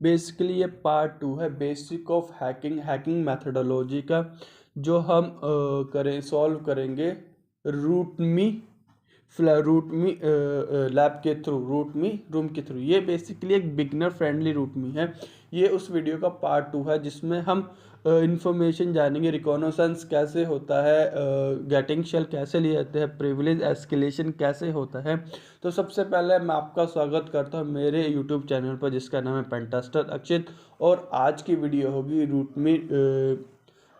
Basically ये part 2 है basic of hacking methodology का, जो हम सॉल्व करेंगे रूटमी रूटमी लैब के थ्रू, रूटमी रूम के थ्रू। ये बेसिकली एक बिगनर फ्रेंडली रूटमी है। ये उस वीडियो का पार्ट 2 है जिसमें हम इंफॉर्मेशन जानेंगे, रिकॉनोसेंस कैसे होता है, गेटिंग शेल कैसे लिए जाते हैं, प्रिविलेज एस्केलेशन कैसे होता है। तो सबसे पहले मैं आपका स्वागत करता हूं मेरे यूट्यूब चैनल पर जिसका नाम है पेंटास्टर अक्षित। और आज की वीडियो होगी रूटमी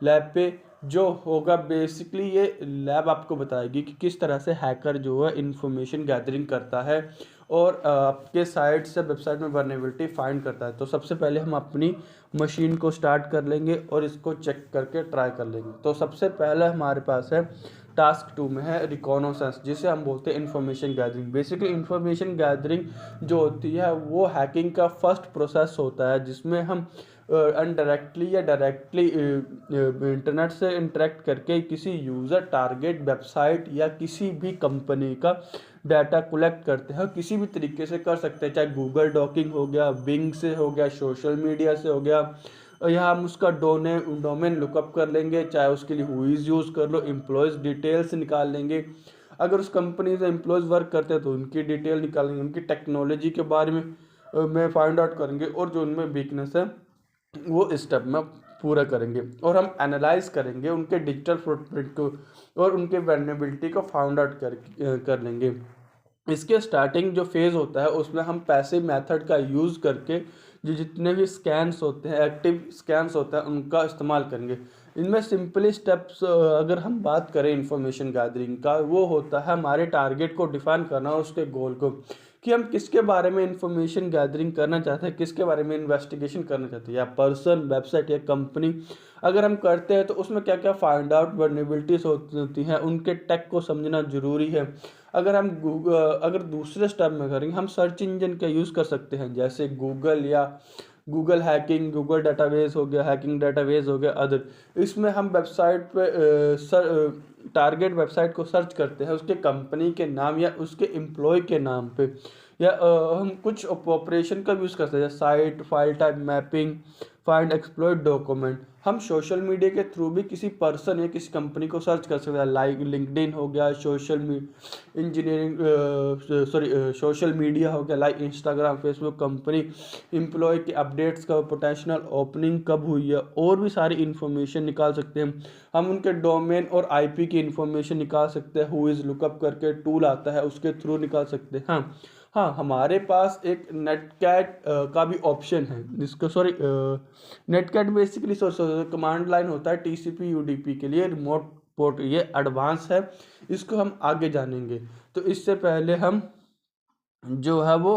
लैब पे, जो होगा बेसिकली ये लैब आपको बताएगी कि किस तरह से हैकर जो है इंफॉर्मेशन गैदरिंग करता है और आपके साइट से वेबसाइट में वर्नेबिलिटी फाइंड करता है। तो सबसे पहले हम अपनी मशीन को स्टार्ट कर लेंगे और इसको चेक करके ट्राई कर लेंगे। तो सबसे पहले हमारे पास है टास्क 2 में है रिकॉनोसेंस, जिसे हम बोलते हैं information gathering. Basically information gathering जो होती है वो हैकिंग का फर्स्ट प्रोसेस होता है, जिसमें हम अनडायरेक्टली या डायरेक्टली इंटरनेट से इंटरेक्ट करके किसी यूज़र, टारगेट वेबसाइट या किसी भी कंपनी का डाटा कलेक्ट करते हैं। किसी भी तरीके से कर सकते हैं, चाहे गूगल डॉकिंग हो गया, बिंग से हो गया, सोशल मीडिया से हो गया, या हम उसका डोमेन लुकअप कर लेंगे, चाहे उसके लिए हुईज यूज़ कर लो, एम्प्लॉयज़ डिटेल्स निकाल लेंगे। अगर उस कंपनी से एम्प्लॉयज़ वर्क करते हैं तो उनकी डिटेल निकालेंगे, उनकी टेक्नोलॉजी के बारे में फाइंड आउट करेंगे और जो उनमें वीकनेस है वो स्टेप में पूरा करेंगे। और हम एनालाइज करेंगे उनके डिजिटल फुटप्रिंट को और उनके वल्नरेबिलिटी को फाउंड आउट कर लेंगे। इसके स्टार्टिंग जो फेज़ होता है उसमें हम पैसिव मेथड का यूज़ करके जो जितने भी स्कैन्स होते हैं, एक्टिव स्कैन्स होता है, उनका इस्तेमाल करेंगे। इनमें सिंपली स्टेप्स अगर हम बात करें इंफॉर्मेशन गैदरिंग का, वो होता है हमारे टारगेट को डिफाइन करना और उसके गोल को, कि हम किसके बारे में इंफॉर्मेशन गैदरिंग करना चाहते हैं, किसके बारे में इन्वेस्टिगेशन करना चाहते हैं, या पर्सन, वेबसाइट या कंपनी अगर हम करते हैं तो उसमें क्या क्या फाइंड आउट वर्नेबिलिटीज होती हैं, उनके टेक को समझना जरूरी है। अगर हम अगर दूसरे स्टेप में करेंगे, हम सर्च इंजन का यूज़ कर सकते हैं, जैसे गूगल या गूगल हैकिंग, गूगल डाटाबेस हो गया, हैकिंग डाटाबेस हो गया, अदर। इसमें हम वेबसाइट पे टारगेट वेबसाइट को सर्च करते हैं उसके कंपनी के नाम या उसके एम्प्लॉय के नाम पे, या हम कुछ ऑपरेशन का यूज़ करते हैं, site, file type mapping, find, exploit, document. हम सोशल मीडिया के थ्रू भी किसी पर्सन या किसी कंपनी को सर्च कर सकते हैं, लाइक लिंक्डइन हो गया, सोशल मीडिया हो गया, like Instagram, Facebook, company employee के अपडेट्स का, पोटेंशियल ओपनिंग कब हुई है, और भी सारी इन्फॉर्मेशन निकाल सकते हैं। हम उनके डोमेन और आईपी की इन्फॉर्मेशन निकाल सकते हैं, हु इज़ लुकअप करके टूल आता है उसके थ्रू निकाल सकते हैं। हाँ, हमारे पास एक नेटकैट का भी ऑप्शन है, जिसको नेटकैट बेसिकली कमांड लाइन होता है टीसीपी यूडीपी के लिए, रिमोट पोर्ट। ये एडवांस है, इसको हम आगे जानेंगे। तो इससे पहले हम जो है वो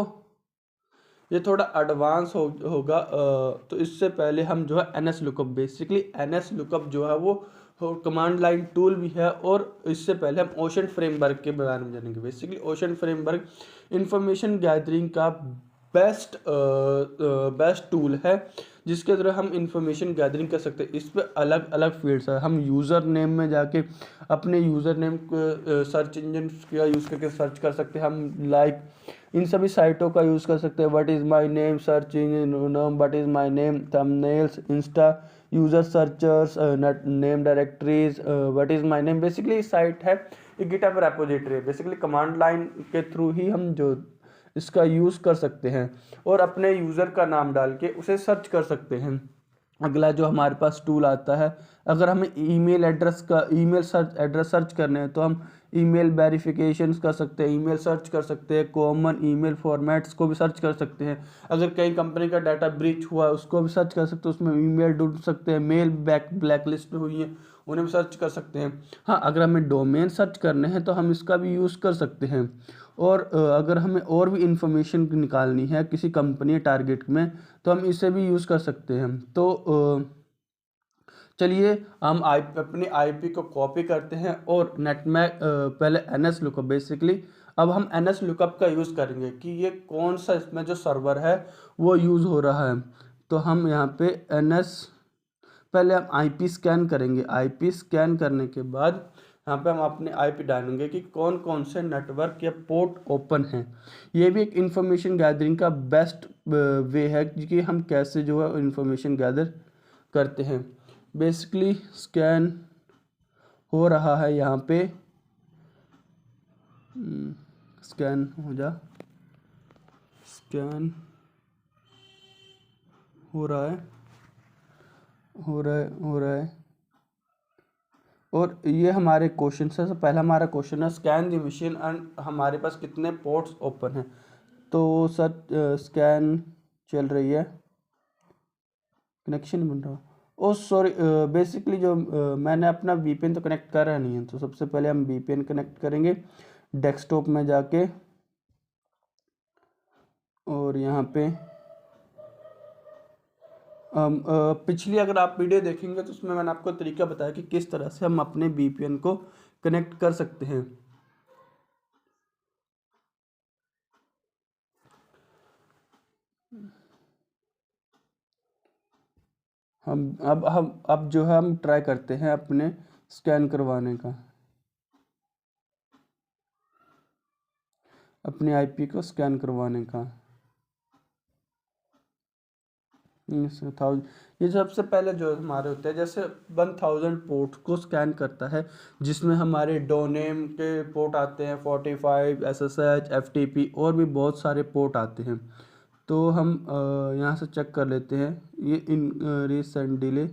ये थोड़ा एडवांस होगा। तो इससे पहले हम जो है NS lookup, basically NS lookup जो है वो कमांड लाइन टूल भी है। और इससे पहले हम ओशन फ्रेमवर्क के बारे में जानेंगे। Basically ocean framework information gathering का बेस्ट टूल है, जिसके द्वारा हम इंफॉर्मेशन गैदरिंग कर सकते हैं। इस पर अलग अलग फील्ड्स है। हम यूज़र नेम में जाके अपने यूज़र नेम को सर्च इंजन का यूज़ करके सर्च कर सकते हैं। हम लाइक इन सभी साइटों का यूज़ कर सकते हैं, what is my name, search engine नाम, what is my name, thumbnails, insta user searchers, name directories, what is my name. Basically site है, एक गिटहब रेपोजिटरी है। बेसिकली कमांड लाइन के थ्रू ही हम जो इसका यूज़ कर सकते हैं और अपने यूज़र का नाम डाल के उसे सर्च कर सकते हैं। अगला जो हमारे पास टूल आता है, अगर हमें ईमेल एड्रेस सर्च करने हैं तो हम ईमेल वेरिफिकेशंस कर सकते हैं, ईमेल सर्च कर सकते हैं, कॉमन ईमेल फॉर्मेट्स को भी सर्च कर सकते हैं। अगर कई कंपनी का डाटा ब्रीच हुआ है उसको भी सर्च कर सकते हैं, उसमें ईमेल ढूंढ सकते हैं, मेल ब्लैक लिस्ट में हुई है उन्हें भी सर्च कर सकते हैं। हाँ, अगर हमें डोमेन सर्च करने हैं तो हम इसका भी यूज़ कर सकते हैं। और अगर हमें और भी इंफॉर्मेशन निकालनी है किसी कंपनी टारगेट में तो हम इसे भी यूज़ कर सकते हैं। तो चलिए हम अपनी आईपी को कॉपी करते हैं और नेट में पहले एनएस लुकअप, बेसिकली अब हम एनएस लुकअप का यूज़ करेंगे कि ये कौन सा इसमें जो सर्वर है वो यूज़ हो रहा है। तो हम यहाँ पे एनएस, पहले हम आईपी स्कैन करेंगे। आईपी स्कैन करने के बाद यहाँ पे हम अपने आईपी डालेंगे कि कौन कौन से नेटवर्क या पोर्ट ओपन हैं। ये भी एक इंफॉर्मेशन गैदरिंग का बेस्ट वे है कि हम कैसे जो है इंफॉर्मेशन गैदर करते हैं। बेसिकली स्कैन हो रहा है यहाँ पे, स्कैन हो जा, स्कैन हो रहा है, हो रहा है। और ये हमारे क्वेश्चन से पहला हमारा क्वेश्चन है स्कैन द मशीन एंड हमारे पास कितने पोर्ट्स ओपन हैं। तो सर स्कैन चल रही है, कनेक्शन बन रहा। ओ सॉरी, बेसिकली जो मैंने अपना वीपीएन तो कनेक्ट करा नहीं है, तो सबसे पहले हम वीपीएन कनेक्ट करेंगे डेस्कटॉप में जाके, और यहाँ पे पिछली अगर आप वीडियो देखेंगे तो उसमें मैंने आपको तरीका बताया कि किस तरह से हम अपने वीपीएन को कनेक्ट कर सकते हैं। हम जो है हम ट्राई करते हैं अपने स्कैन करवाने का, अपने आईपी को स्कैन करवाने का। ये सबसे पहले जो हमारे होते हैं, जैसे 1000 पोर्ट को स्कैन करता है, जिसमें हमारे डोनेम के पोर्ट आते हैं 45, SSH, FTP और भी बहुत सारे पोर्ट आते हैं। तो हम यहाँ से चेक कर लेते हैं, ये इन रीसेंट डिले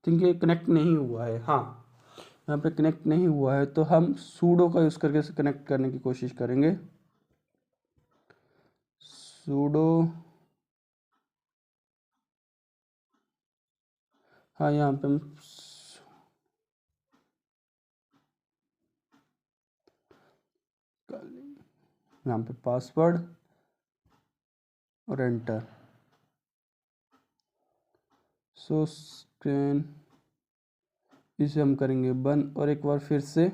थिंक ये कनेक्ट नहीं हुआ है। हाँ, यहाँ पे कनेक्ट नहीं हुआ है, तो हम सूडो का यूज़ करके इसे कनेक्ट करने की कोशिश करेंगे। सूडो, हाँ यहाँ पे हम यहाँ पे पासवर्ड और एंटर। सो स्कैन इसे हम करेंगे बंद और एक बार फिर से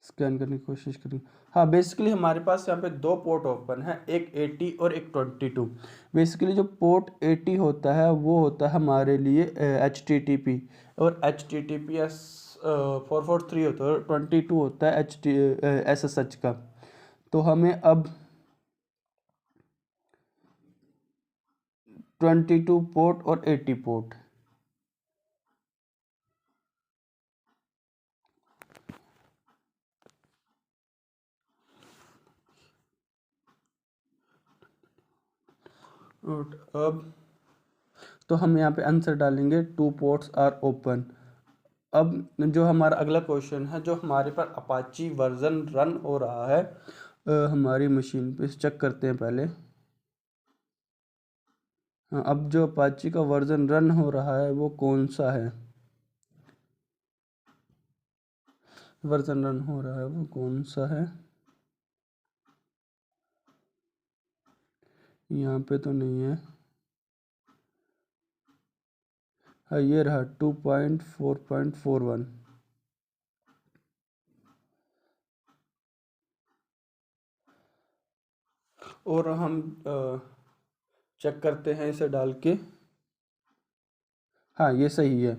स्कैन करने की कोशिश करेंगे। हाँ, बेसिकली हमारे पास यहाँ पे दो पोर्ट ओपन है, एक 80 और एक 22। बेसिकली जो पोर्ट 80 होता है वो होता है हमारे लिए HTTP, और HTTPS 443 होता है, और 22 होता है SSH का। तो हमें अब 22 पोर्ट और 80 पोर्ट, और अब तो हम यहाँ पे आंसर डालेंगे 2 पोर्ट्स आर ओपन। अब जो हमारा अगला क्वेश्चन है, जो हमारे पर अपाची वर्जन रन हो रहा है हमारी मशीन पे, चेक करते हैं पहले। हाँ, अब जो अपाची का वर्जन रन हो रहा है वो कौन सा है, वर्जन रन हो रहा है वो कौन सा है, यहाँ पे तो नहीं है। हाँ, ये रहा 2.4.41। और हम चेक करते हैं इसे डाल के। हाँ, ये सही है।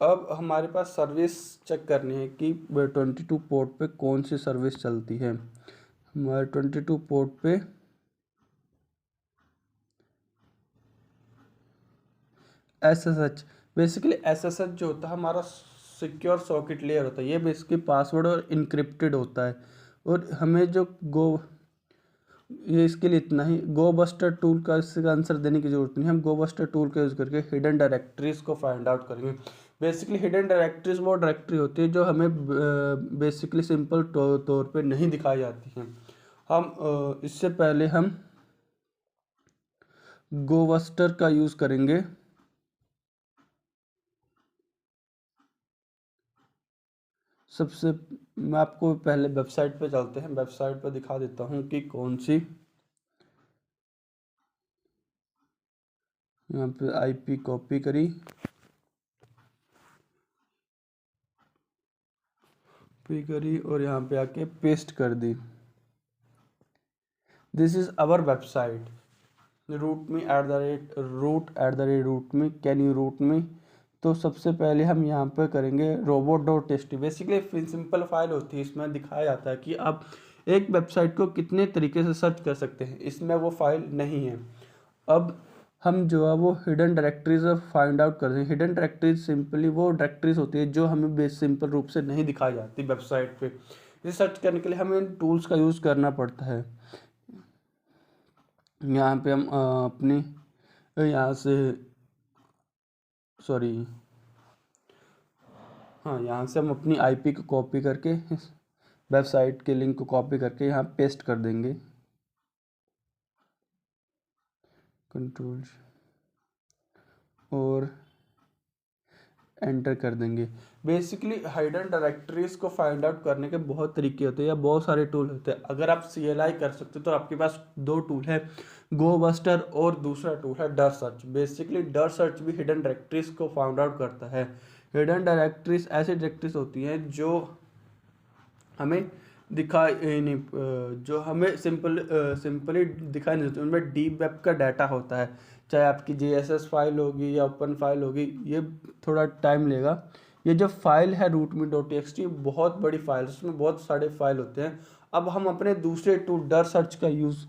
अब हमारे पास सर्विस चेक करनी है कि 22 पोर्ट पे कौन सी सर्विस चलती है। हमारे 22 पोर्ट पे SSH, बेसिकली SSH जो होता है हमारा सिक्योर सॉकेट लेयर होता है, ये बेसिकली पासवर्ड और इनक्रिप्टेड होता है। और हमें जो ये इसके लिए इतना ही, गो बस्टर टूल का इसका आंसर देने की जरूरत नहीं है। हम गो बस्टर टूल का यूज़ करके हिडन डायरेक्टरीज को फाइंड आउट करेंगे। बेसिकली हिडन डायरेक्टरीज वो डायरेक्टरी होती है जो हमें बेसिकली सिंपल तौर पे नहीं दिखाई जाती हैं। हम इससे पहले हम गो बस्टर का यूज़ करेंगे। सबसे मैं आपको पहले वेबसाइट पे चलते हैं, वेबसाइट पे दिखा देता हूँ कि कौन सी। यहाँ पे आईपी कॉपी करी, और यहाँ पे आके पेस्ट कर दी। This is our website, root मी@रूट me, can you root me. तो सबसे पहले हम यहाँ पर करेंगे robot.txt। बेसिकली सिंपल फाइल होती है, इसमें दिखाया जाता है कि आप एक वेबसाइट को कितने तरीके से सर्च कर सकते हैं, इसमें वो फाइल नहीं है। अब हम जो है वो हिडन डायरेक्टरीज फाइंड आउट कर रहे हैं। हिडन डायरेक्टरीज सिंपली वो डायरेक्टरीज होती है जो हमें बेस सिंपल रूप से नहीं दिखाई जाती वेबसाइट पे। इसे सर्च करने के लिए हमें इन टूल्स का यूज़ करना पड़ता है। यहाँ पे हम अपनी यहाँ से सॉरी हाँ यहाँ से हम अपनी आईपी को कॉपी करके वेबसाइट के लिंक को कॉपी करके यहाँ पेस्ट कर देंगे। कंट्रोल और एंटर कर देंगे। बेसिकली हिडन डायरेक्टरीज को फाइंड आउट करने के बहुत तरीके होते हैं या बहुत सारे टूल होते हैं। अगर आप CLI कर सकते हो तो आपके पास दो टूल है, गोबस्टर और दूसरा टूल है डर सर्च। बेसिकली डर सर्च भी हिडन डायरेक्टरीज को फाइंड आउट करता है। हिडन डायरेक्टरीज ऐसी डायरेक्टरीज होती हैं जो हमें दिखाई नहीं, जो हमें सिंपली दिखाई नहीं देती, उनमें डीप वेब का डाटा होता है। चाहे आपकी JSS फाइल होगी या ओपन फाइल होगी, ये थोड़ा टाइम लेगा। ये जो फाइल है rootme.txt बहुत बड़ी फाइल, उसमें बहुत सारे फाइल होते हैं। अब हम अपने दूसरे टूल डर सर्च का यूज़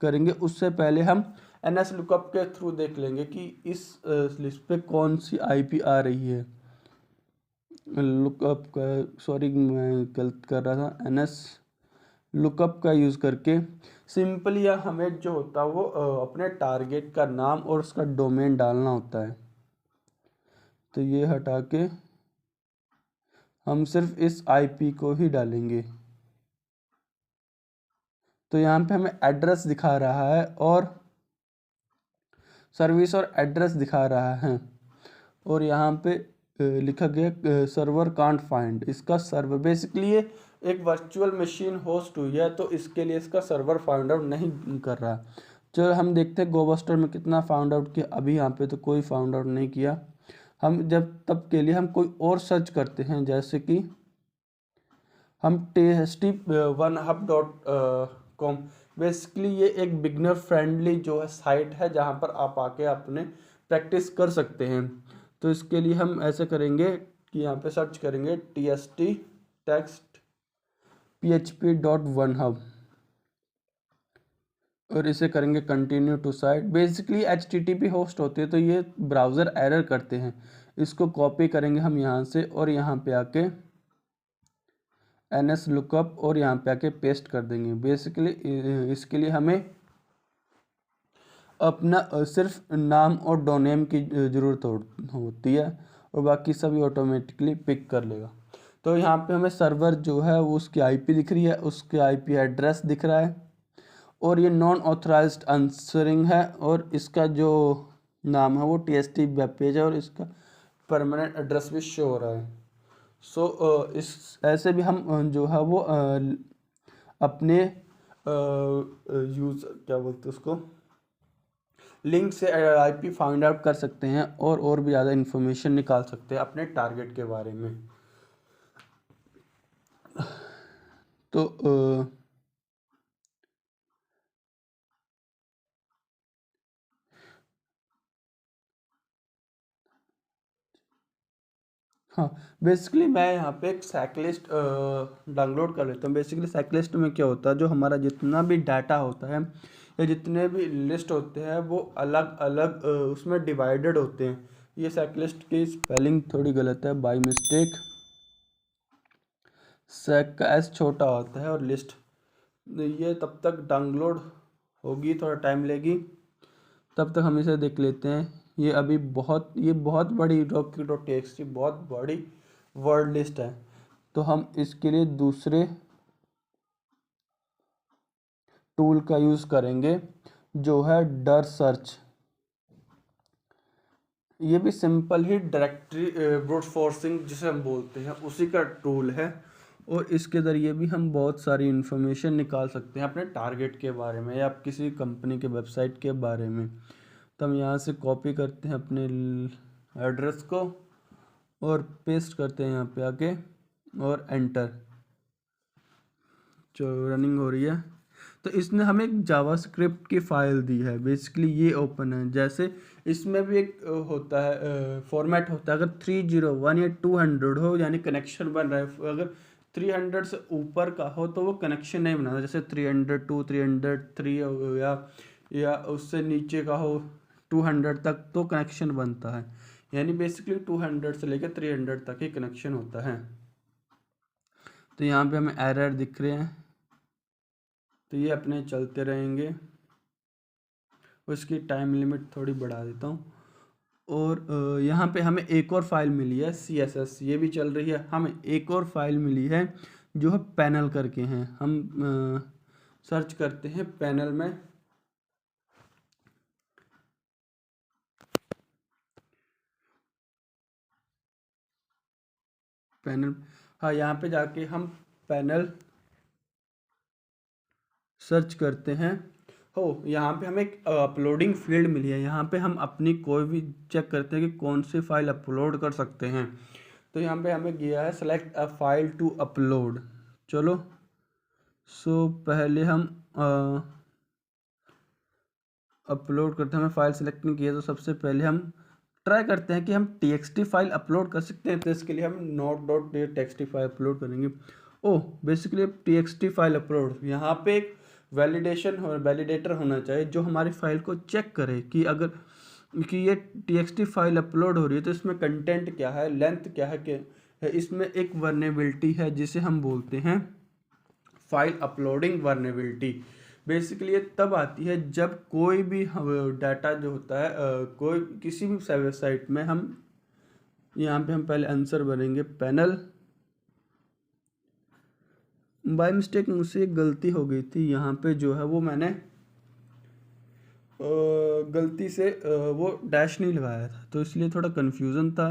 करेंगे। उससे पहले हम NS लुकअप के थ्रू देख लेंगे कि इस लिस्ट पे कौन सी IP आ रही है। लुकअप का सॉरी मैं गलत कर रहा था, NS लुकअप का यूज़ करके सिंपली या हमें जो होता है वो अपने टारगेट का नाम और उसका डोमेन डालना होता है। तो ये हटा के हम सिर्फ इस IP को ही डालेंगे। तो यहाँ पे हमें एड्रेस दिखा रहा है और सर्विस और एड्रेस दिखा रहा है, और यहाँ पे लिखा गया सर्वर कांट फाइंड। इसका सर्वर बेसिकली ये एक वर्चुअल मशीन होस्ट हुई है, तो इसके लिए इसका सर्वर फाइंड आउट नहीं कर रहा। चलो हम देखते हैं गोबस्टर में कितना फाइंड आउट किया। अभी यहाँ पे तो कोई फाइंड आउट नहीं किया। हम जब तब के लिए हम कोई और सर्च करते हैं, जैसे कि हम tst1hub.com। बेसिकली ये एक बिगनर फ्रेंडली जो है साइट है जहाँ पर आप आके अपने प्रैक्टिस कर सकते हैं। तो इसके लिए हम ऐसे करेंगे कि यहाँ पे सर्च करेंगे tst text php.1hub और इसे करेंगे continue to site. Basically HTTP host होते हैं तो ये ब्राउज़र एरर करते हैं। इसको कॉपी करेंगे हम यहाँ से और यहाँ पे आके NS लुकअप और यहाँ पे आके पेस्ट कर देंगे। बेसिकली इसके लिए हमें अपना सिर्फ नाम और डोमेन की ज़रूरत होती है और बाकी सभी ऑटोमेटिकली पिक कर लेगा। तो यहाँ पे हमें सर्वर जो है वो उसकी IP दिख रही है, उसके IP एड्रेस दिख रहा है, और ये नॉन ऑथराइज्ड आंसरिंग है, और इसका जो नाम है वो TST वेब पेज है, और इसका परमानेंट एड्रेस भी शो हो रहा है। इस ऐसे भी हम जो है वो अपने यूज़ क्या बोलते हैं उसको लिंक से IP फाइंड आउट कर सकते हैं और भी ज़्यादा इन्फॉर्मेशन निकाल सकते हैं अपने टारगेट के बारे में। तो हाँ, बेसिकली मैं यहाँ पे एक सैकलिस्ट डाउनलोड कर लेता हूँ। बेसिकली सैकलिस्ट में क्या होता है, जो हमारा जितना भी डाटा होता है या जितने भी लिस्ट होते हैं वो अलग अलग उसमें डिवाइडेड होते हैं। ये सैकलिस्ट की स्पेलिंग थोड़ी गलत है, बाय मिस्टेक। सैक का S छोटा होता है और लिस्ट, ये तब तक डाउनलोड होगी, थोड़ा टाइम लेगी, तब तक हम इसे देख लेते हैं। ये अभी ये बहुत बड़ी doc.txt बहुत बड़ी वर्ड लिस्ट है। तो हम इसके लिए दूसरे टूल का यूज़ करेंगे जो है डर सर्च। ये भी सिंपल ही डायरेक्टरी ब्रूट फोर्सिंग जिसे हम बोलते हैं उसी का टूल है, और इसके ज़रिए भी हम बहुत सारी इन्फॉर्मेशन निकाल सकते हैं अपने टारगेट के बारे में या किसी कंपनी के वेबसाइट के बारे में। तो हम यहाँ से कॉपी करते हैं अपने एड्रेस को और पेस्ट करते हैं यहाँ पे आके और एंटर। जो रनिंग हो रही है, तो इसने हमें एक जावास्क्रिप्ट की फाइल दी है, बेसिकली ये ओपन है। जैसे इसमें भी एक होता है फॉर्मेट होता है, अगर 301 या 200 हो यानी कनेक्शन बन रहा है, अगर 300 से ऊपर का हो तो वो कनेक्शन नहीं बनाता, जैसे 302 303 हो या उससे नीचे का हो 200 तक तो कनेक्शन बनता है। यानी बेसिकली 200 से लेकर 300 तक ही कनेक्शन होता है। तो यहाँ पे हमें एरर दिख रहे हैं, तो ये अपने चलते रहेंगे। उसकी टाइम लिमिट थोड़ी बढ़ा देता हूँ। और यहाँ पे हमें एक और फाइल मिली है CSS, ये भी चल रही है। हमें एक और फाइल मिली है जो है पैनल करके हैं। हम सर्च करते हैं पैनल में, पैनल, हाँ यहाँ पे जाके हम पैनल सर्च करते हैं। हो यहाँ पे हमें एक अपलोडिंग फील्ड मिली है, यहाँ पे हम अपनी कोई भी चेक करते हैं कि कौन सी फाइल अपलोड कर सकते हैं। तो यहाँ पे हमें गया है select a file to upload. चलो पहले हम अपलोड करते हैं। हमें फाइल सेलेक्ट नहीं किया, तो सबसे पहले हम ट्राई करते हैं कि हम txt फाइल अपलोड कर सकते हैं। तो इसके लिए हम node.txt फाइल अपलोड करेंगे। ओह बेसिकली txt फाइल अपलोड, यहाँ पे एक वैलिडेटर होना चाहिए जो हमारी फाइल को चेक करे कि अगर कि ये txt फाइल अपलोड हो रही है तो इसमें कंटेंट क्या है, लेंथ क्या है, इसमें एक वर्नेबिलिटी है जिसे हम बोलते हैं फाइल अपलोडिंग वर्नेबिलिटी। बेसिकली ये तब आती है जब कोई भी डाटा जो होता है कोई किसी भी वेबसाइट में, हम यहाँ पे हम पहले आंसर भरेंगे पैनल। बाय मिस्टेक मुझसे एक गलती हो गई थी, यहाँ पे जो है वो मैंने गलती से वो डैश नहीं लगाया था, तो इसलिए थोड़ा कंफ्यूजन था।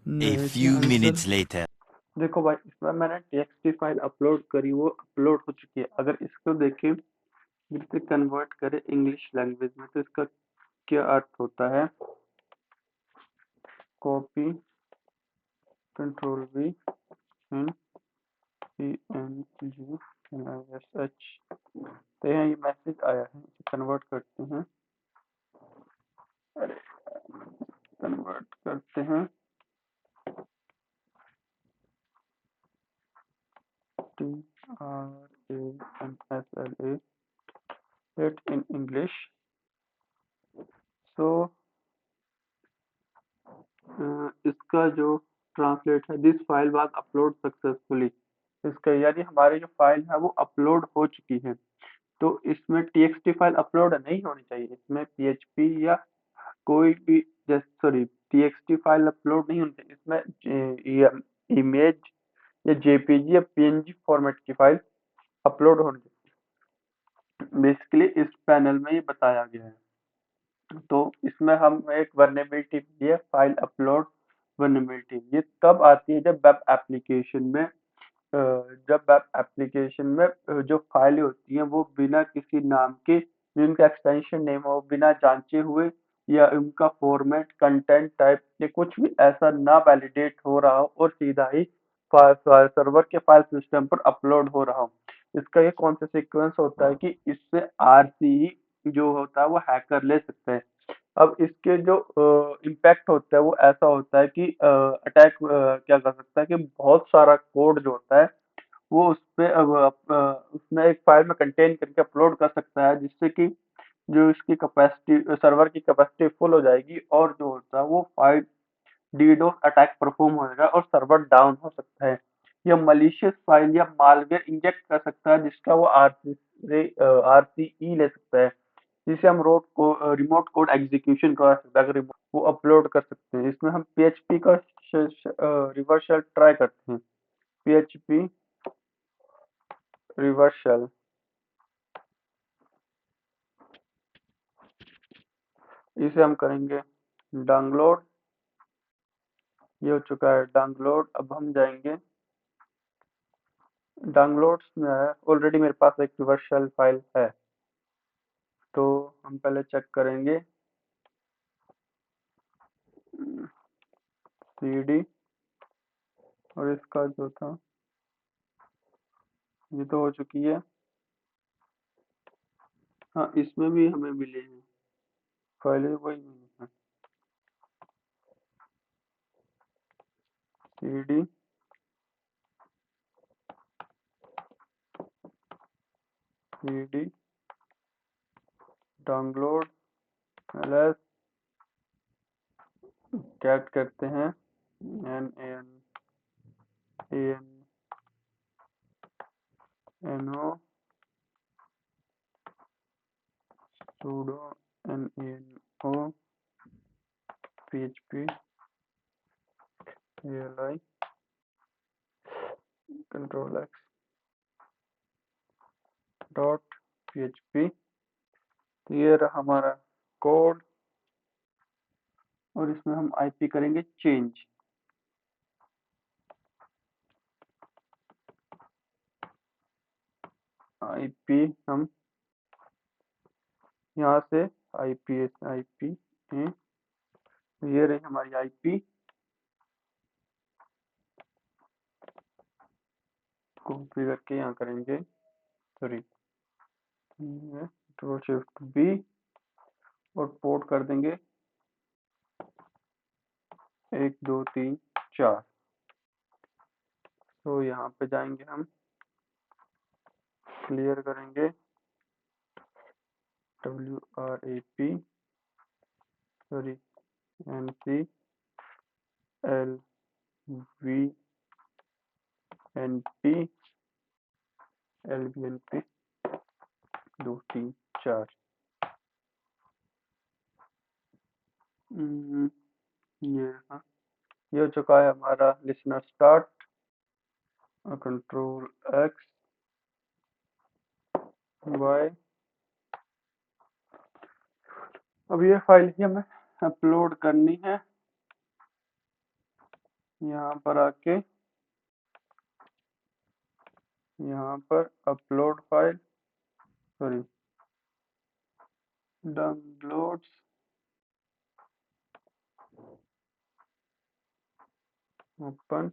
A few minutes later. देखो भाई, इसमें मैंने txt फाइल अपलोड करी, वो अपलोड हो चुकी है। अगर इसको देखें, इसे कन्वर्ट करें इंग्लिश लैंग्वेज में, तो इसका क्या अर्थ होता है, copy control V an PNG तो यहाँ ये मैसेज आया है, इसे कन्वर्ट करते हैं। अरे कन्वर्ट करते हैं TRANSLA it in English। सो इसका जो ट्रांसलेट है, this file was upload successfully. इसका यानी हमारी जो फाइल है वो अपलोड हो चुकी है। तो इसमें txt फाइल अपलोड नहीं होनी चाहिए, इसमें PHP या कोई भी, जैसे सॉरी, txt फाइल अपलोड नहीं होनी चाहिए, इसमें इमेज या JPG या PNG फॉर्मेट की फाइल अपलोड होनी चाहिए। बेसिकली इस पैनल में ये बताया गया है। तो इसमें हम एक वर्नेबिलिटी दी है, फाइल अपलोड वर्नेबिलिटी। ये तब आती है जब वेब एप्लीकेशन में जो फाइलें होती हैं वो बिना किसी नाम के, जिनका एक्सटेंशन नेम हो, बिना जांचे हुए या उनका फॉर्मेट, कंटेंट टाइप या कुछ भी ऐसा ना वैलिडेट हो रहा हो और सीधा ही सर्वर के फाइल सिस्टम पर अपलोड हो रहा हो। इसका ये कौन सा सीक्वेंस होता है कि इससे RCE जो होता है वो हैकर ले सकते हैं। अब इसके जो इम्पैक्ट होता है वो ऐसा होता है कि अटैक क्या कर सकता है कि बहुत सारा कोड जो होता है वो उसपे उसमें एक फाइल में कंटेन करके अपलोड कर सकता है, जिससे कि जो इसकी कैपेसिटी, सर्वर की कैपेसिटी फुल हो जाएगी और जो होता है वो फाइल डीडोस अटैक परफॉर्म होएगा और सर्वर डाउन हो सकता है। या मलिशियस फाइल या मालवेयर इंजेक्ट कर सकता है, जिसका वो RCE ले सकता है, जिसे हम रिमोट कोड एग्जीक्यूशन कर सकते हैं। अगर वो अपलोड कर सकते हैं। इसमें हम PHP का रिवर्स शेल ट्राई करते हैं। PHP रिवर्स शेल, इसे हम करेंगे डाउनलोड। ये हो चुका है डाउनलोड। अब हम जाएंगे डाउनलोड्स में है, ऑलरेडी मेरे पास एक रिवर्स शेल फाइल है, तो हम पहले चेक करेंगे CD। और इसका जो था, ये तो हो चुकी है। हाँ, इसमें भी हमें मिले हैं, फाइल वही मिली है। cd डाउनलोड ls कैट करते हैं nano sudo nano php ali control x dot php। तो ये रहा हमारा कोड और इसमें हम आईपी करेंगे चेंज। आईपी हम यहाँ से आईपी है, ये रही हमारी आईपी। कॉपी करके यहाँ करेंगे, सॉरी कंट्रोल शिफ्ट बी और पोर्ट कर देंगे 1 2 3 4। तो यहाँ पे जाएंगे, हम क्लियर करेंगे WRAP सॉरी NC LVNP 2 3 4। ये हाँ, ये हो चुका है हमारा listener start. Control X Y. अब ये फाइल ही हमें अपलोड करनी है। यहाँ पर आके यहाँ पर upload file sorry downloads open.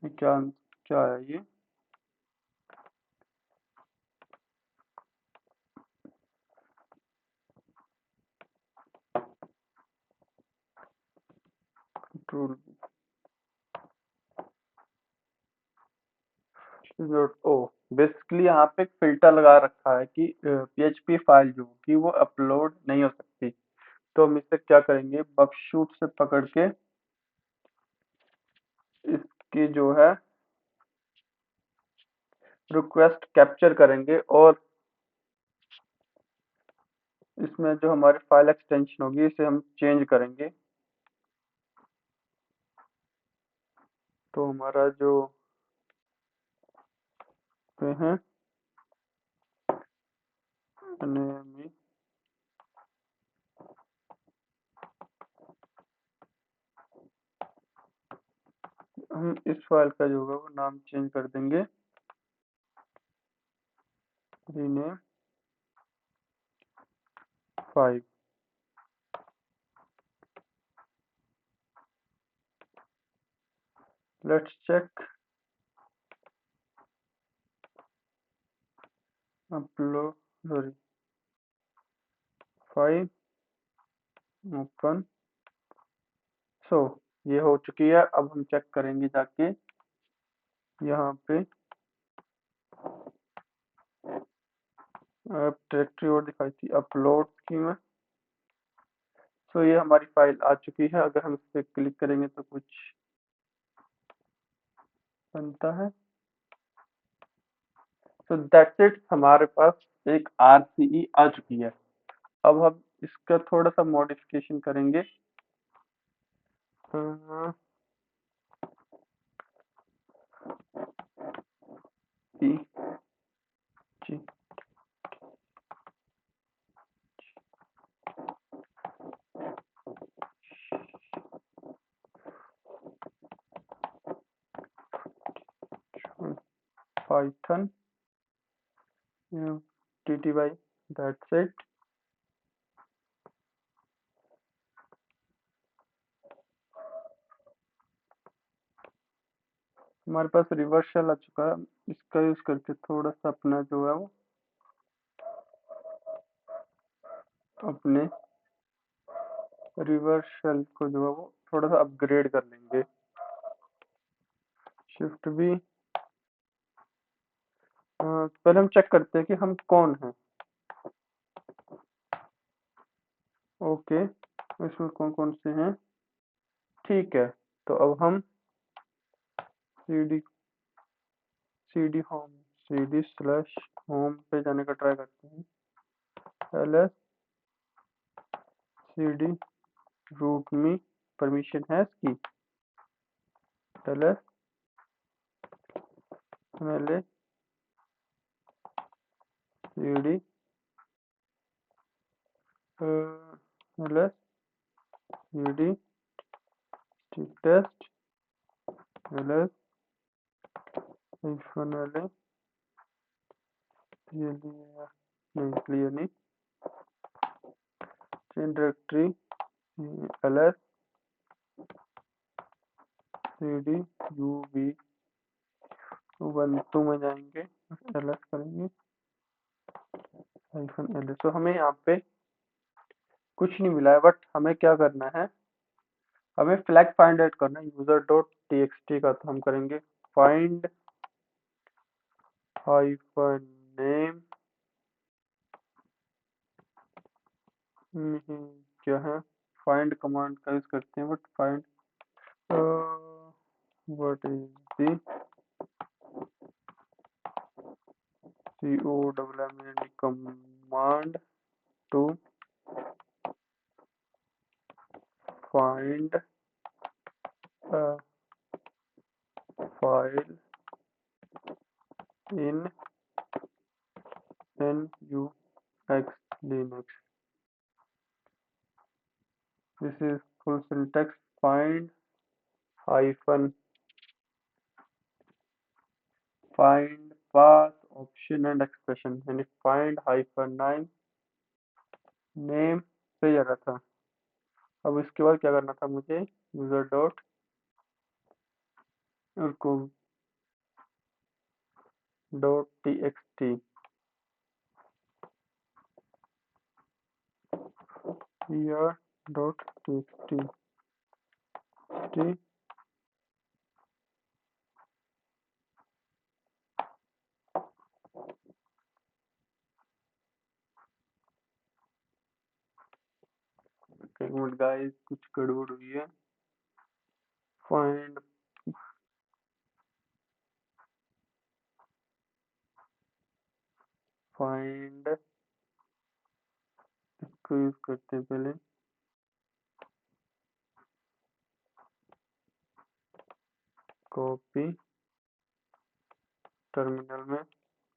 क्या क्या है ये? कंट्रोल ओ बेसिकली यहाँ पे एक फिल्टर लगा रखा है कि PHP फाइल जो होगी वो अपलोड नहीं हो सकती। तो हम इसे क्या करेंगे, बकशूट से पकड़ के इसकी जो है रिक्वेस्ट कैप्चर करेंगे और इसमें जो हमारी फाइल एक्सटेंशन होगी इसे हम चेंज करेंगे। तो हमारा जो है enemy हम इस फाइल का जो होगा वो नाम चेंज कर देंगे, rename 5। Let's check upload sorry 5 open. So ये हो चुकी है। अब हम चेक करेंगे जाके यहाँ पे डायरेक्टरी और दिखाई थी अपलोड की में। सो ये हमारी फाइल आ चुकी है। अगर हम इस पर क्लिक करेंगे तो कुछ बनता है। सो दैट्स इट, हमारे पास एक RCE आ चुकी है। अब हम इसका थोड़ा सा मॉडिफिकेशन करेंगे। जी 'Python TTY', that's it। हमारे पास रिवर्स शेल आ चुका है। इसका यूज करके थोड़ा सा अपना जो है वो अपने रिवर्स शेल को जो है वो थोड़ा सा अपग्रेड कर लेंगे। शिफ्ट भी पहले हम चेक करते हैं कि हम कौन हैं। ओके, इसमें कौन कौन से हैं, ठीक है। तो अब हम cd/home पे जाने का ट्राई करते हैं। ls cd root me permission has की ls mla cd ls cd test ls -la clear नहीं chain directory ls cd ub ubuntu में जाएंगे ls करेंगे -ls। तो हमें यहाँ पे कुछ नहीं मिला है, बट हमें क्या करना है, हमें फ्लैग फाइंड आउट करना है यूजर डॉट टीएक्सटी का। तो हम करेंगे फाइंड हाइफन नेम, क्या है, फाइंड कमांड का यूज करते हैं, but find what is the COMMAND command to find a file in NUX Linux। This is full syntax find hyphen find path option and expression, यानी find hyphen name सही आ रहा था। अब इसके बाद क्या करना था मुझे, user dot co dot TXT dot TXT एक मिनट गाइस, कुछ गड़बड़ हुई है। फाइंड फाइंड इसको यूज करते हैं पहले, कॉपी टर्मिनल में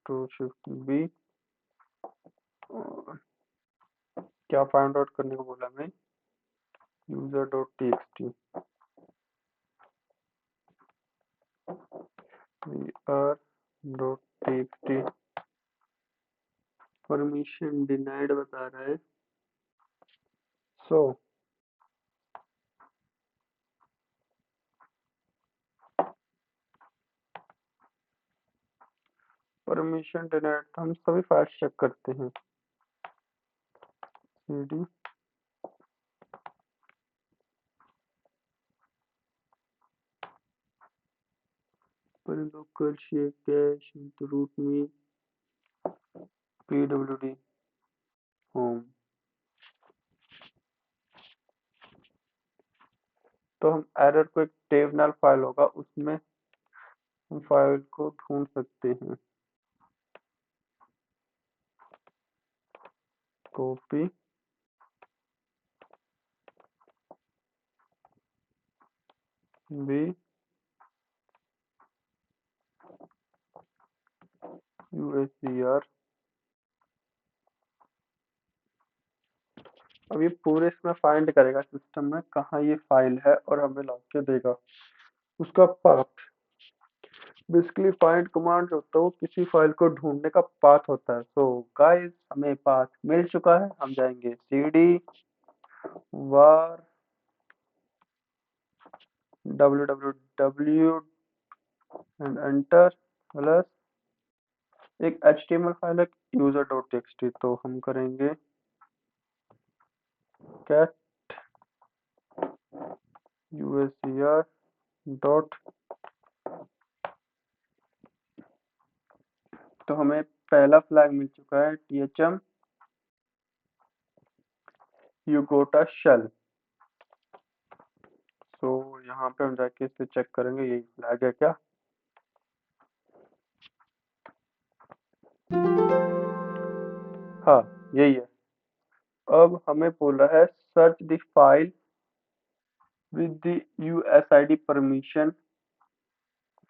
टू शिफ्ट बी, क्या फाइंड आउट करने को बोला मैं, user dot TXT dot TXT permission denied बता रहा है। सो परमिशन डिनाइड, हम सभी फाइल चेक करते हैं। cd पर लोकल शेयर कैश रूट मी pwd होम। तो हम एरर को एक टेबनल फाइल होगा उसमें हम फाइल को ढूंढ सकते हैं। Copy B usr। अब ये पूरे इसमें फाइंड करेगा सिस्टम में कहाँ ये फाइल है और हमें ला के देगा उसका पाथ। बेसिकली फाइंड कमांड होता है वो किसी फाइल को ढूंढने का पाथ होता है। सो गाइस हमें पाथ मिल चुका है, हम जाएंगे cd var www and enter plus एक HTML फाइल है user.txt, तो हम करेंगे cat usr डॉट, तो हमें पहला फ्लैग मिल चुका है thm you got a shell। तो यहाँ पे हम जाके इसे चेक करेंगे यही फ्लैग है क्या। हाँ, यही है। अब हमें बोला है search the file with the USID permission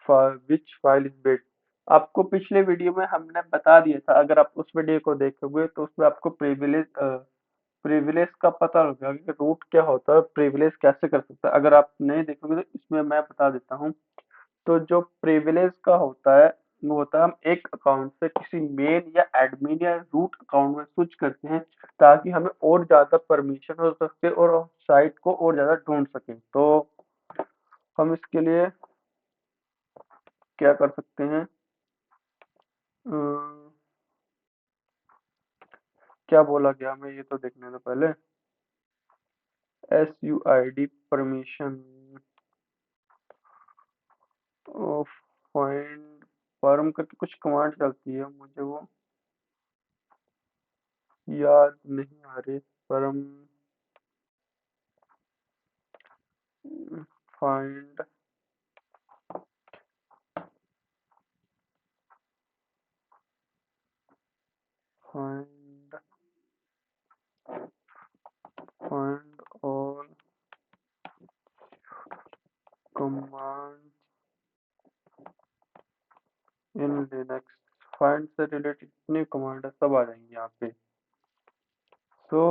for which file is bit. आपको पिछले वीडियो में हमने बता दिया था, अगर आप उस वीडियो को देखोगे तो उसमें आपको प्रिविलेज का पता लगेगा कि रूट क्या होता है, प्रिविलेज कैसे कर सकता है। अगर आप नहीं देखोगे तो इसमें मैं बता देता हूँ। तो जो प्रिविलेज का होता है वो होता है हम एक अकाउंट से किसी मेन या एडमिन या रूट अकाउंट में स्विच करते हैं ताकि हमें और ज्यादा परमिशन हो सके और साइट को और ज्यादा ढूंढ सके। तो हम इसके लिए क्या कर सकते हैं, अम, क्या बोला गया हमें ये तो देखने दो पहले। SUID परमिशन फाइंड परम करके कुछ कमांड चलती है, मुझे वो याद नहीं आ रही। परम find find find all command in Linux. Find से रिलेटेड जितनी कमांड है सब आ जाएंगी यहाँ पे। तो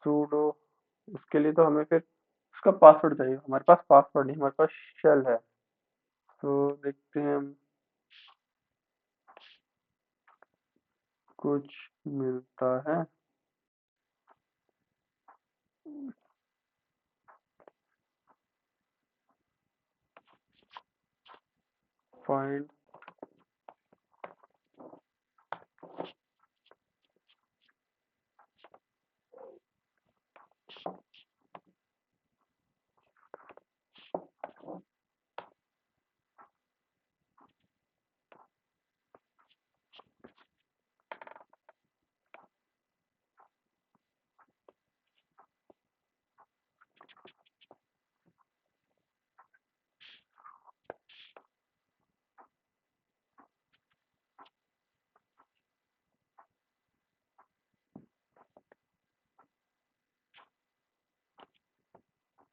sudo, उसके लिए तो हमें फिर उसका पासवर्ड चाहिए। हमारे पास पासवर्ड नहीं, हमारे पास शेल है। तो देखते हैं हम कुछ मिलता है। Find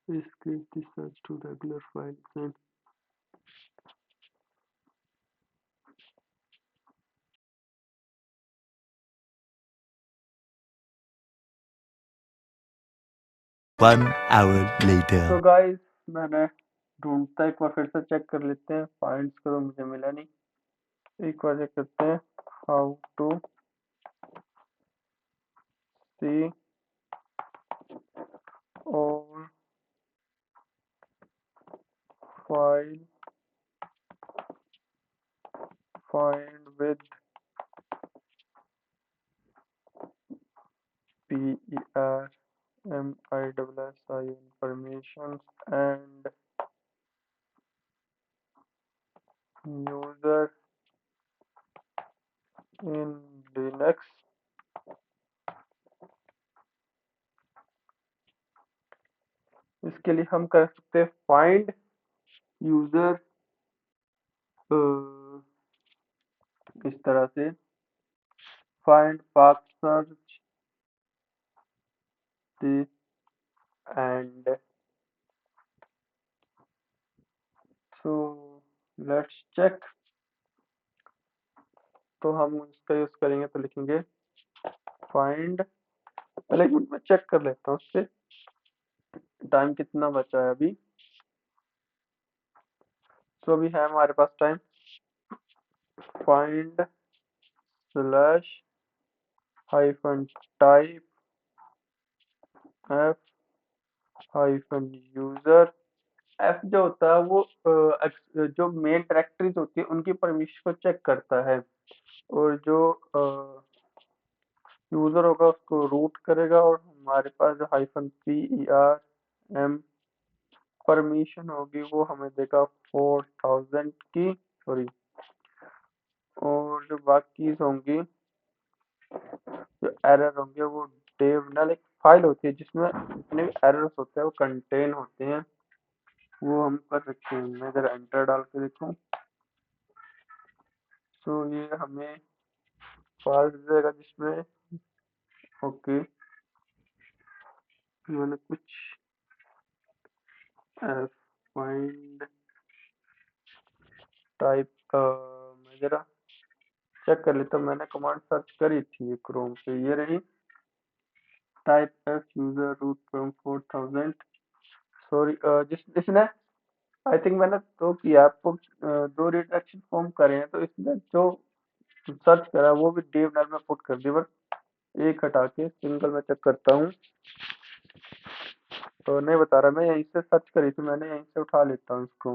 escape the search to regular files and 1 hour later. तो गाइस मैंने ढूंढता, एक बार फिर से चेक कर लेते हैं। फाइंड्स को तो मुझे मिला नहीं। एक बार चेक करते हैं। How to see all file find with PERMISSIN permissions and user in Linux। इसके लिए हम कर सकते हैं फाइंड यूजर इस तरह से, find path search and so let's check. तो हम इसका यूज करेंगे तो लिखेंगे फाइंड। पहले एक मिनट में चेक कर लेता हूँ उससे टाइम कितना बचा है अभी। तो अभी है हमारे पास time. Find slash hyphen type F hyphen user. F जो होता है वो जो मेन डायरेक्टरीज होती है उनकी परमिशन को चेक करता है, और जो यूजर होगा उसको रूट करेगा, और हमारे पास जो हाइफन PERM परमिशन होगी वो हमें देगा 4000 की, सॉरी, और जो बाकी होंगी, जो एरर होंगे वो डेवनल एक फाइल होती है जिसमें जितने भी एरर्स होते हैं वो कंटेन होते हैं, वो हम कर सकते हैं। मैं अगर एंटर डाल के देखूं तो ये हमें फाइल देगा जिसमें, ओके, मैंने कुछ फाइंड टाइप, मैं जरा चेक कर लेता हूँ। मैंने कमांड सर्च करी थी क्रोम पे, ये रही, type F user root from 4000, sorry, इसने आई थिंक मैंने तो किया आपको, दो रिडायरेक्शन फॉर्म करे हैं, तो इसने जो सर्च करा वो भी डेव नाम में पुट कर दिया, बट एक हटा के सिंगल में चेक करता हूँ तो नहीं बता रहा। मैं यहीं से सर्च करी थी, मैंने यहीं से उठा लेता हूँ इसको,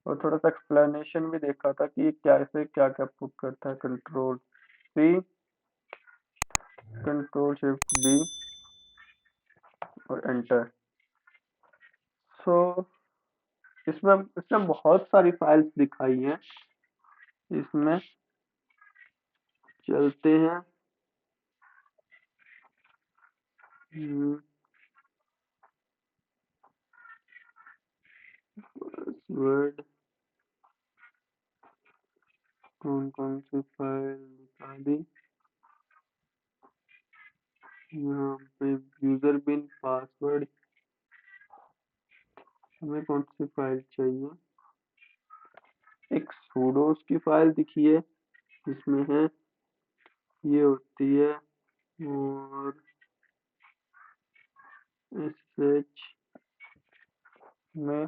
और थोड़ा सा एक्सप्लेनेशन भी देखा था कि ये कैसे क्या क्या पुट करता है। Control C, control shift B और एंटर। सो इसमें इसने बहुत सारी फाइल्स दिखाई हैं, इसमें चलते हैं। वर्ड कौन कौन सी फाइल दिखा दी यहाँ पे, यूजर बिन पासवर्ड, हमें कौन सी फाइल चाहिए, एक सूडोस की फाइल दिखी है जिसमें है, ये होती है, और SH में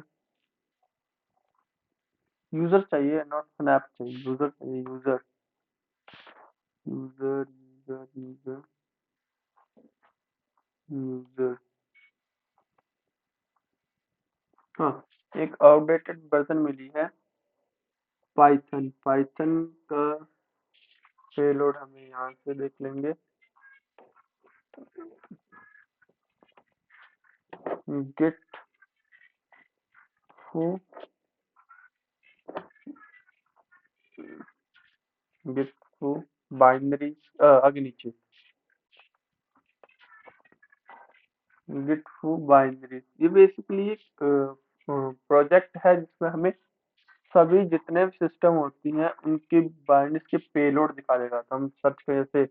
यूजर चाहिए, नॉट स्नैप चाहिए, यूजर चाहिए, user user user user user. हाँ, एक आउटडेटेड वर्जन मिली है पाइथन, पाइथन का पेलोड हमें यहाँ से देख लेंगे। गिट फू गिट फू बाइनरी, आगे नीचे गिट फू बाइनरी, ये बेसिकली एक प्रोजेक्ट है जिसमें हमें सभी जितने भी सिस्टम होती हैं उनकी बाइनरीज के पेलोड दिखा देगा। तो हम सर्च करें जैसे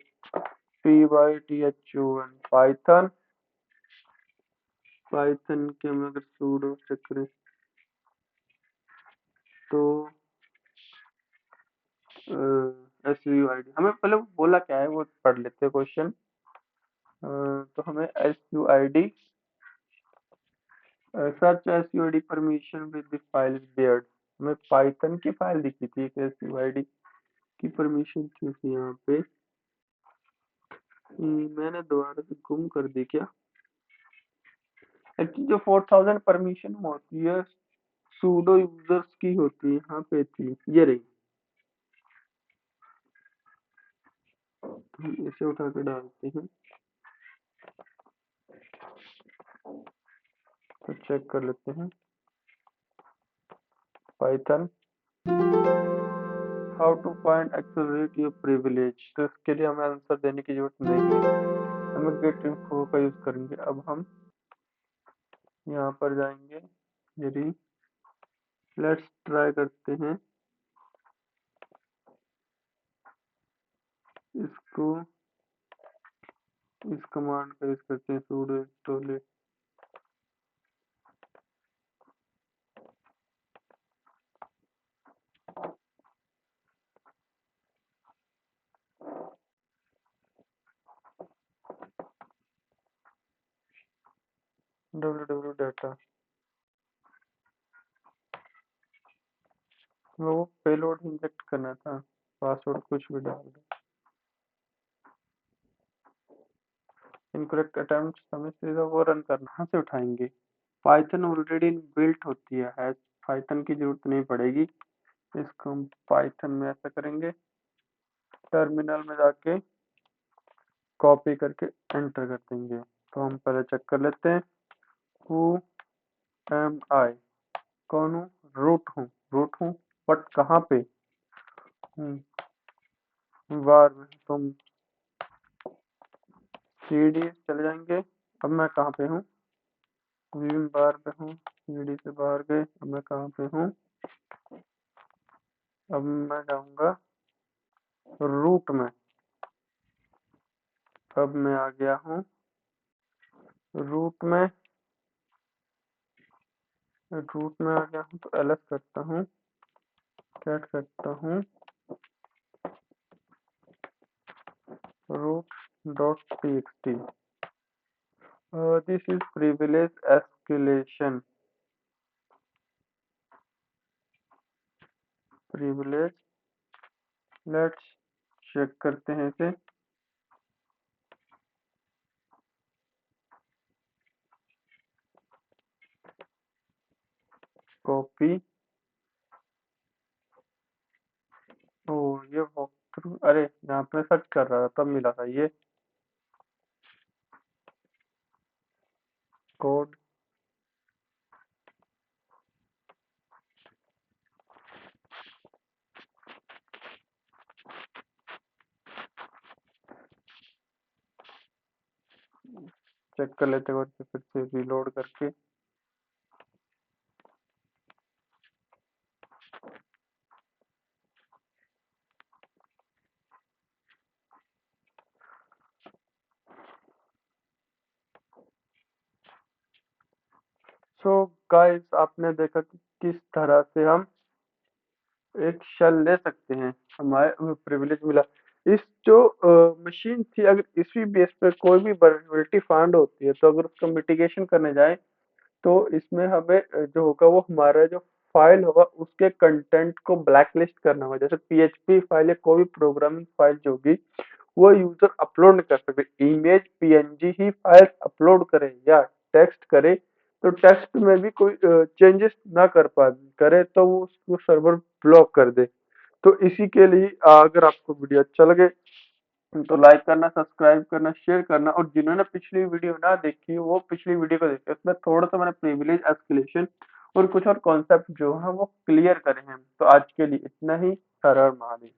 PYTHON पाइथन, पाइथन के हम अगर सूडो चेक करें तो SUID, हमें पहले बोला क्या है वो पढ़ लेते हैं क्वेश्चन। तो हमें SUID, search SUID permission with the file Baird, हमें पाइथन की फाइल दिखी थी, एक SUID की परमिशन थी उसे यहाँ पे। मैंने दोबारा से गुम कर दी क्या, एक्चुअली जो 4000 परमिशन होती है सूडो यूजर्स की होती है, यहाँ पे थी, ये रही, हम इसे उठा के डालते हैं तो चेक कर लेते हैं। Python how to find accelerate your privilege, तो इसके लिए हमें आंसर देने की जरूरत नहीं है, हमें गेट इन्फो का यूज करेंगे। अब हम यहाँ पर जाएंगे, यदि लेट्स ट्राई करते हैं इसको, इस कमांड का यूज करते हैं, sudo install www data, वो पेलोड इंजेक्ट करना था, पासवर्ड कुछ भी डाल दो। इनकरेक्ट अटेम्प्ट समय से वो रन करना कहाँ से उठाएंगे। पाइथन ऑलरेडी बिल्ट होती है, पाइथन की जरूरत नहीं पड़ेगी। इसको हम पाइथन में ऐसा करेंगे, टर्मिनल में जाके कॉपी करके एंटर कर देंगे। तो हम पहले चेक कर लेते हैं, हु एम आई, कौन हूँ, रूट हूँ बट कहाँ पे, बार में तुम सीडी चले जाएंगे। अब मैं कहाँ पे हूँ, विम बार पे हूँ, सीडी से बाहर गए, अब मैं कहाँ पे हूँ, अब मैं जाऊंगा रूट में। अब मैं आ गया हूँ रूट में, आ गया हूँ तो ls करता हूँ, कैट करता हूँ root.txt। this is privilege escalation, privilege, let's check करते हैं इसे, कॉपी, ओ ये वॉक थ्रू, अरे यहाँ पे सर्च कर रहा था तब मिला था ये कोड। चेक कर लेते हैं फिर से रीलोड करके। सो गाइस, आपने देखा कि किस तरह से हम एक शेल ले सकते हैं, हमारे प्रिविलेज मिला। इस जो मशीन थी, अगर इसी बेस पे कोई भी वल्नरेबिलिटी फाइंड होती है तो अगर उसका मिटिगेशन करने जाए तो इसमें हमें जो होगा वो हमारा जो फाइल होगा उसके कंटेंट को ब्लैक लिस्ट करना होगा। जैसे पीएचपी फाइल या कोई भी प्रोग्रामिंग फाइल जो होगी वो यूजर अपलोड नहीं कर सकते। इमेज पीएनजी ही फाइल अपलोड करे या टेक्स्ट करे तो टेक्स्ट में भी कोई चेंजेस ना कर पा करे तो वो उसको सर्वर ब्लॉक कर दे। तो इसी के लिए अगर आपको वीडियो अच्छा लगे तो लाइक करना, सब्सक्राइब करना, शेयर करना, और जिन्होंने पिछली वीडियो ना देखी वो पिछली वीडियो को देखें। उसमें थोड़ा सा मैंने प्रिविलेज एस्केलेशन और कुछ और कॉन्सेप्ट जो है वो क्लियर करे हैं। तो आज के लिए इतना ही। हर हर महादेव।